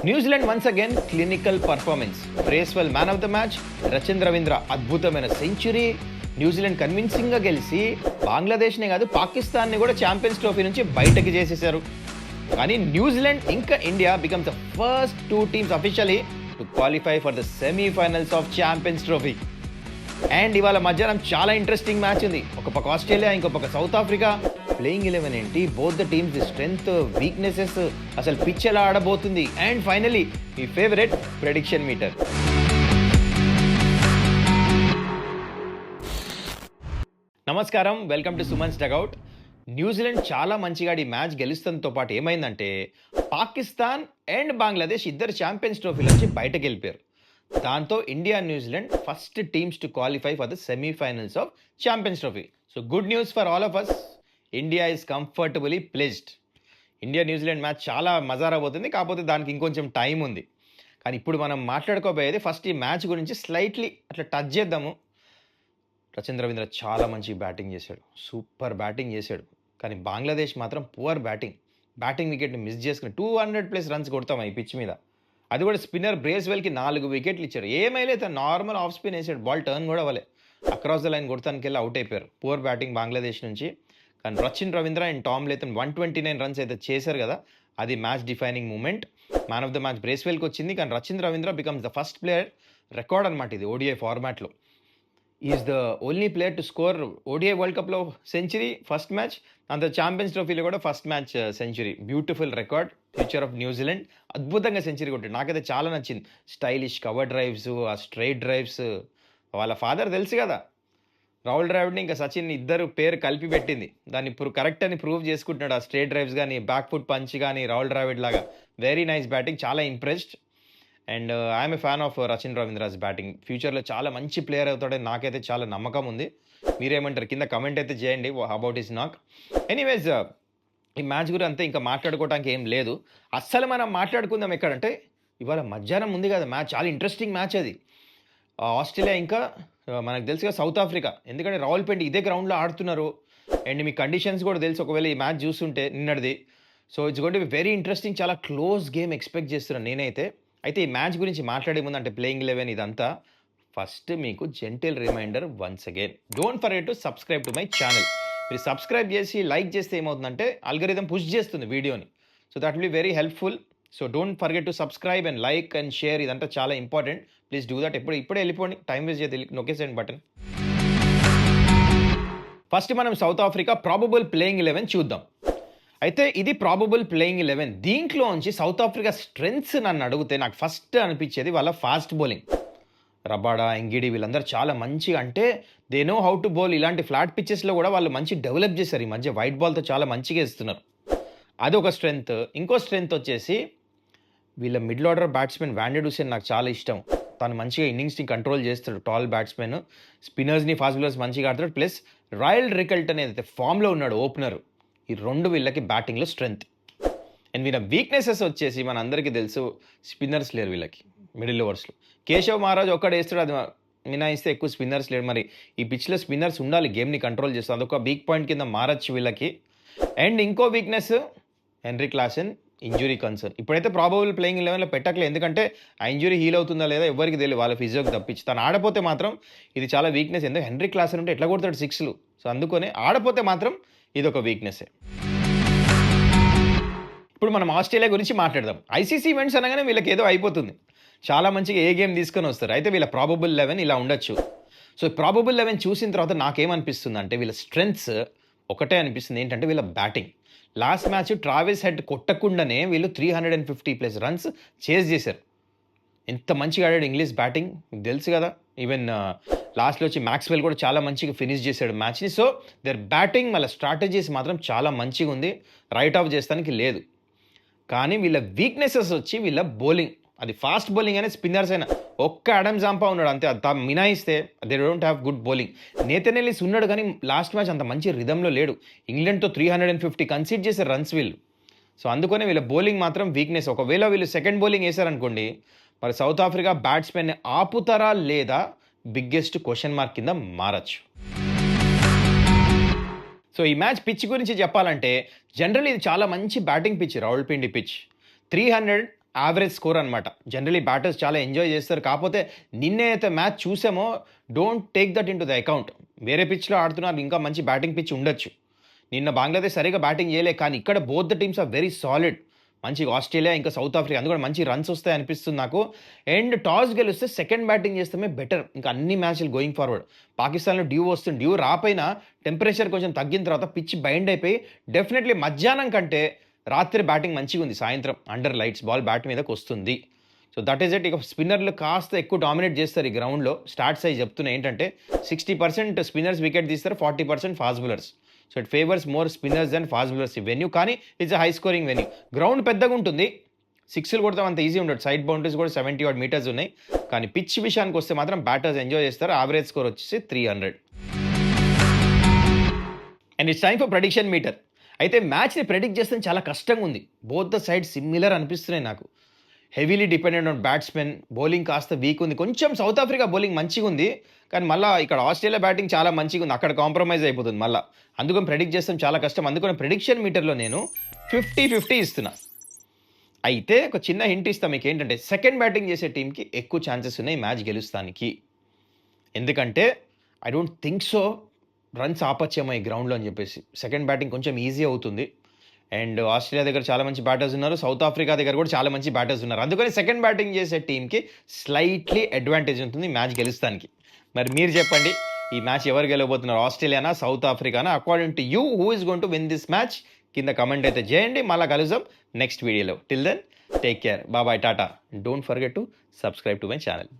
New Zealand once again clinical performance. Bracewell man of the match, Rachin Ravindra అద్భుతమైన century. New Zealand కన్విన్సింగ్గా గెలిచి బంగ్లాదేశ్నే కాదు పాకిస్తాన్ని కూడా ఛాంపియన్స్ ట్రోఫీ నుంచి బయటకి చేసేశారు. కానీ న్యూజిలాండ్ ఇంకా India become the first two teams officially to qualify for the semifinals of Champions trophy. And ఇవాళ మధ్యాహ్నం చాలా ఇంట్రెస్టింగ్ మ్యాచ్ ఉంది. ఒక పక్క ఆస్ట్రేలియా, ఇంకో పక్క సౌత్ ఆఫ్రికా. ప్లేయింగ్ 11 ఏంటి, both the teams strength, weaknesses, అసలు పిచ్ ఎలా ఆడబోతుంది, అండ్ ఫైనలీ మీ ఫేవరెట్ ప్రెడిక్షన్ మీటర్. నమస్కారం, welcome to Suman's dugout. New Zealand చాలా మంచిగా ఈ మ్యాచ్ గెలుస్తుంతో పాటు ఏమైందంటే పాకిస్తాన్ అండ్ బంగ్లాదేశ్ ఇద్దరు ఛాంపియన్స్ ట్రోఫీ నుంచి బయటకు వెళ్ళిపోయారు. దాంతో India New Zealand first teams to qualify for the semifinals of Champions Trophy. So good news for all of us. India is comfortably placed. India New Zealand match చాలా మజా రాబోతుంది, కాకపోతే దానికి ఇంకొంచెం టైం ఉంది. కానీ ఇప్పుడు మనం మాట్లాడుకోబోయేది ఫస్ట్ ఈ మ్యాచ్ గురించి స్లైట్లీ అట్లా టచ్ చేద్దాము. రచన్ రవీంద్ర చాలా మంచి బ్యాటింగ్ చేశాడు, సూపర్ బ్యాటింగ్ చేశాడు. కానీ బంగ్లాదేశ్ మాత్రం పువర్ బ్యాటింగ్ వికెట్ని మిస్ చేసుకుని 200+ రన్స్ కొడతాం ఈ పిచ్ మీద. అది కూడా స్పిన్నర్ బ్రేస్వెల్కి 4 వికెట్లు ఇచ్చారు. ఏమైతే తను నార్మల్ ఆఫ్ స్పిన్ వేసాడు, బాల్ టర్న్ కూడా అవ్వలే. అక్రాస్ ద లైన్ కొడతానికి వెళ్ళి అవుట్ అయిపోయారు. పువర్ బ్యాటింగ్ బంగ్లాదేశ్ నుంచి. కానీ Rachin Ravindra and Tom Latham 129 runs అయితే చేశారు కదా, అది match defining moment. Man of the match బ్రేస్వెల్కి వచ్చింది. కానీ Rachin Ravindra becomes the first player, record అనమాట ఇది ఓడిఐ ఫార్మాట్లో. Is the only player to score ODI world కప్లో సెంచరీ ఫస్ట్ మ్యాచ్, అంత ఛాంపియన్స్ ట్రోఫీలో కూడా first match century. Beautiful record. Future of New Zealand అద్భుతంగా సెంచరీ కొట్టాడు. నాకైతే చాలా నచ్చింది. స్టైలిష్ కవర్ డ్రైవ్స్, ఆ స్ట్రైట్ డ్రైవ్స్. వాళ్ళ ఫాదర్ తెలుసు కదా, రాహుల్ ద్రావిడ్ని ఇంకా సచిన్ ఇద్దరు పేరు కలిపి పెట్టింది. దాన్ని కరెక్ట్ అని ప్రూవ్ చేసుకుంటున్నాడు. ఆ స్ట్రైట్ డ్రైవ్స్ కానీ, బ్యాక్ ఫుట్ పంచ్ కానీ, రాహుల్ ద్రావిడ్ లాగా వెరీ నైస్ బ్యాటింగ్. చాలా impressed. And I'm a fan of Rachin Ravindra's batting. ఫ్యూచర్లో చాలా మంచి ప్లేయర్ అవుతాడని నాకైతే చాలా నమ్మకం ఉంది. మీరేమంటారు కింద కమెంట్ అయితే చేయండి అబౌట్ హిస్ నాక్. ఎనీవేస్, ఈ మ్యాచ్ గురించి అంతే, ఇంకా మాట్లాడుకోవడానికి ఏం లేదు. అస్సలు మనం మాట్లాడుకుందాం ఎక్కడంటే ఇవాళ మధ్యాహ్నం ఉంది కదా మ్యాచ్, చాలా ఇంట్రెస్టింగ్ మ్యాచ్ అది. ఆస్ట్రేలియా ఇంకా మనకు తెలుసుగా సౌత్ ఆఫ్రికా. ఎందుకంటే రావుల్పిండి ఇదే గ్రౌండ్లో ఆడుతున్నారు. అండ్ మీ కండిషన్స్ కూడా తెలుసు ఒకవేళ ఈ మ్యాచ్ చూస్తుంటే నిన్నటిది. So it's going to be very interesting. చాలా క్లోజ్ గేమ్ ఎక్స్పెక్ట్ చేస్తున్నాను నేనైతే. అయితే ఈ మ్యాచ్ గురించి మాట్లాడే ముందు, అంటే ప్లేయింగ్ 11 ఇదంతా, ఫస్ట్ మీకు gentle reminder once again, don't forget to subscribe to my channel. మీరు సబ్స్క్రైబ్ చేసి లైక్ చేస్తే ఏమవుతుందంటే అల్గరిథం పుష్ చేస్తుంది వీడియోని. So that will be very helpful. So don't forget to subscribe and like and share. ఇదంతా చాలా important. Please do that. ఇప్పుడే వెళ్ళిపోండి, టైం వేస్ట్ చేసి నొక్కేసేయండి బటన్. ఫస్ట్ మనం సౌత్ ఆఫ్రికా ప్రాబబుల్ ప్లేయింగ్ 11 చూద్దాం. అయితే ఇది ప్రాబబుల్ ప్లేయింగ్ 11. దీంట్లోంచి సౌత్ ఆఫ్రికా స్ట్రెంగ్త్స్ నన్ను అడిగితే నాకు ఫస్ట్ అనిపించేది వాళ్ళ ఫాస్ట్ బౌలింగ్. రబాడా, ఎంగిడి వీళ్ళందరూ చాలా మంచిగా, అంటే they know how to bowl. ఇలాంటి ఫ్లాట్ పిచ్చెస్లో కూడా వాళ్ళు మంచి డెవలప్ చేశారు. ఈ మధ్య వైట్ బాల్తో చాలా మంచిగా ఇస్తున్నారు. అది ఒక స్ట్రెంగ్త్. ఇంకో స్ట్రెంగ్త్ వచ్చేసి వీళ్ళ మిడిల్ ఆర్డర్ బ్యాట్స్మెన్ వాండెడ్ హుసేన్ నాకు చాలా ఇష్టం. తను మంచిగా ఇన్నింగ్స్ని కంట్రోల్ చేస్తాడు. టాల్ బ్యాట్స్మెన్, స్పిన్నర్స్ని ఫాస్ట్ బౌలర్స్ మంచిగా ఆడతాడు. ప్లస్ రాయల్ రికల్ట్ అనేది ఫామ్లో ఉన్నాడు ఓపెనర్. ఈ రెండు వీళ్ళకి బ్యాటింగ్లో స్ట్రెంగ్త్. అండ్ వీళ్ళ వీక్నెసెస్ వచ్చేసి మన అందరికీ తెలుసు, స్పిన్నర్స్ లేరు వీళ్ళకి మిడిల్ ఓవర్స్లో. కేశవ్ మహారాజ్ ఒక్కడే వేస్తాడు, అది మినాయిస్తే ఎక్కువ స్పిన్నర్స్ లేరు. మరి ఈ పిచ్లో స్పిన్నర్స్ ఉండాలి, గేమ్ని కంట్రోల్ చేస్తారు. అదొక వీక్ పాయింట్ కింద మారచ్చు వీళ్ళకి. అండ్ ఇంకో weakness henry Klaasen injury concern. ఇప్పుడైతే ప్రాబబుల్ ప్లేయింగ్ 11లో పెట్టట్లేదు, ఎందుకంటే ఆ ఇంజురీ హీల్ అవుతుందా లేదా ఎవరికి తెలియదు, వాళ్ళ ఫిజియోకి తప్పించి. తను ఆడపోతే మాత్రం ఇది చాలా వీక్నెస్. ఎందుకు హెన్రీ క్లాసెన్ ఉంటే ఎట్లా కొడతాడు 6లు. సో అందుకనే ఆడపోతే మాత్రం ఇది ఒక వీక్నెస్. ఇప్పుడు మనం ఆస్ట్రేలియా గురించి మాట్లాడదాం. ఐసీసీ ఈవెంట్స్ అనగానే వీళ్ళకి ఏదో అయిపోతుంది, చాలా మంచిగా ఏ గేమ్ తీసుకొని వస్తారు. అయితే వీళ్ళ ప్రాబబుల్ 11 ఇలా ఉండొచ్చు. సో ప్రాబబుల్ 11 చూసిన తర్వాత నాకేమనిపిస్తుంది అంటే వీళ్ళ స్ట్రెంగ్త్స్ ఒకటే అనిపిస్తుంది. ఏంటంటే వీళ్ళ batting. Last match Travis Head కొట్టకుండానే వీళ్ళు 350+ రన్స్ చేజ్ చేశారు. ఎంత మంచిగా ఆడాడు ఇంగ్లీష్ బ్యాటింగ్ మీకు తెలుసు కదా. ఈవెన్ లాస్ట్లో వచ్చి మ్యాక్స్వెల్ కూడా చాలా మంచిగా ఫినిష్ చేశాడు మ్యాచ్ని. సో దర్ బ్యాటింగ్ మళ్ళీ స్ట్రాటజీస్ మాత్రం చాలా మంచిగా ఉంది, రైట్ ఆఫ్ చేస్తానికి లేదు. కానీ వీళ్ళ వీక్నెసెస్ వచ్చి వీళ్ళ బౌలింగ్. అది ఫాస్ట్ బౌలింగ్ అయినా స్పిన్నర్స్ అయినా. ఒక్క అడమ్ జాంపా ఉన్నాడు అంతే, అది మినాయిస్తే they don't have good bowling. Nathan Ellis ఉన్నాడు కానీ లాస్ట్ మ్యాచ్ అంత మంచి రిధంలో లేడు. ఇంగ్లాండ్తో 350 కన్సీడ్ చేశారు రన్స్ వీళ్ళు. సో అందుకనే వీళ్ళ బౌలింగ్ మాత్రం వీక్నెస్. ఒకవేళ వీళ్ళు సెకండ్ బౌలింగ్ వేశారనుకోండి, మరి సౌత్ ఆఫ్రికా బ్యాట్స్మెన్ని ఆపుతారా లేదా బిగ్గెస్ట్ క్వశ్చన్ మార్క్ కింద మారచ్చు. సో ఈ మ్యాచ్ పిచ్ గురించి చెప్పాలంటే జనరల్ ఇది చాలా మంచి batting pitch, Rawalpindi pitch. 300 average score అనమాట. జనరల్లీ బ్యాటర్స్ చాలా ఎంజాయ్ చేస్తారు. కాపోతే నిన్నే అయితే మ్యాచ్ చూసామో don't take that into the account. వేరే పిచ్‌లో ఆడుతున్నారు. ఇంకా మంచి బ్యాటింగ్ పిచ్ ఉండొచ్చు. నిన్న బంగ్లాదేశ్ సరిగ్గా బ్యాటింగ్ చేయలే. కానీ ఇక్కడ both the teams are very solid. మంచిగా ఆస్ట్రేలియా ఇంకా సౌత్ ఆఫ్రికా అందుకు కూడా మంచి రన్స్ వస్తాయి అనిపిస్తుంది నాకు. అండ్ టాస్ గెలిస్తే సెకండ్ బ్యాటింగ్ చేస్తమే బెటర్. ఇంకా అన్ని మ్యాచ్‌లు గోయింగ్ ఫార్వర్డ్. పాకిస్తాన్‌లో డ్యూ వస్తుంది. డ్యూ రాపోయినా టెంపరేచర్ కొంచెం తగ్గిన తర్వాత పిచ్ బైండ్ అయిపోయి డెఫినెట్‌లీ మధ్యాహ్నం కంటే రాత్రి బ్యాటింగ్ మంచిగుంది. సాయంత్రం అండర్ లైట్స్ బాల్ బ్యాట్ మీదకొస్తుంది. So that is it. ఇక స్పిన్నర్లు కాస్త ఎక్కువ డామినేట్ చేస్తారు ఈ గ్రౌండ్‌లో. స్టాట్స్ అయి చెప్తున్నాయి ఏంటంటే 60% స్పిన్నర్స్ వికెట్ తీస్తారు. 40% fast bowlers. So it favours more spinners and fast bowlers ఈ వెన్యూ. కానీ it's high scoring venue. Ground పెద్దగా ఉంటుంది. సిక్స్‌లు కొడతాం అంత ఈజీ ఉండదు. సైడ్ బౌండరీస్ కూడా 70 ఆడ్ మీటర్స్ ఉన్నాయి. కానీ పిచ్ విషయానికి వస్తే మాత్రం బ్యాటర్స్ ఎంజాయ్ చేస్తారు. యావరేజ్ స్కోర్ వచ్చేసి 300. And it's time for prediction meter. అయితే మ్యాచ్‌ని ప్రెడిక్ట్ చేస్తే చాలా కష్టంగా ఉంది. బోత్ ద సైడ్స్ సిమిలర్ అనిపిస్తున్నాయి నాకు. Heavily dependent on batsmen. Bowling కాస్త వీక్ ఉంది. కొంచెం సౌత్ ఆఫ్రికా బౌలింగ్ మంచిగుంది. కానీ మళ్ళా ఇక్కడ ఆస్ట్రేలియా బ్యాటింగ్ చాలా మంచిగుంది. అక్కడ కాంప్రమైజ్ అయిపోతుంది మళ్ళా. అందుకని ప్రెడిక్ట్ చేస్తాం చాలా కష్టం. అందుకని ప్రెడిక్షన్ మీటర్‌లో నేను 50-50 ఇస్తున్నా. అయితే ఒక చిన్న హింట్ ఇస్తా మీకేంటంటే సెకండ్ బ్యాటింగ్ చేసే టీమ్‌కి ఎక్కువ ఛాన్సెస్ ఉన్నాయి మ్యాచ్ గెలుస్తానికి. ఎందుకంటే I don't think so runs ఆపచ్చేమో ఈ గ్రౌండ్‌లో అని చెప్పేసి. సెకండ్ బ్యాటింగ్ కొంచెం ఈజీ అవుతుంది. అండ్ ఆస్ట్రేలియా దగ్గర చాలా మంచి బ్యాటర్స్ ఉన్నారు. సౌత్ ఆఫ్రికా దగ్గర కూడా చాలా మంచి బ్యాటర్స్ ఉన్నారు. అందుకని సెకండ్ బ్యాటింగ్ చేసే టీమ్‌కి స్లైట్‌లీ అడ్వాంటేజ్ ఉంటుంది మ్యాచ్ గెలుస్తానికి. మరి మీరు చెప్పండి ఈ మ్యాచ్ ఎవరు గెలవబోతున్నారు? ఆస్ట్రేలియానా? సౌత్ ఆఫ్రికానా? According to you who is going to win this match? కింద కమెంట్ అయితే చేయండి. మళ్ళా కలుద్దాం నెక్స్ట్ వీడియోలో. Till then take care. Bye bye. టాటా. Don't forget to subscribe to my channel.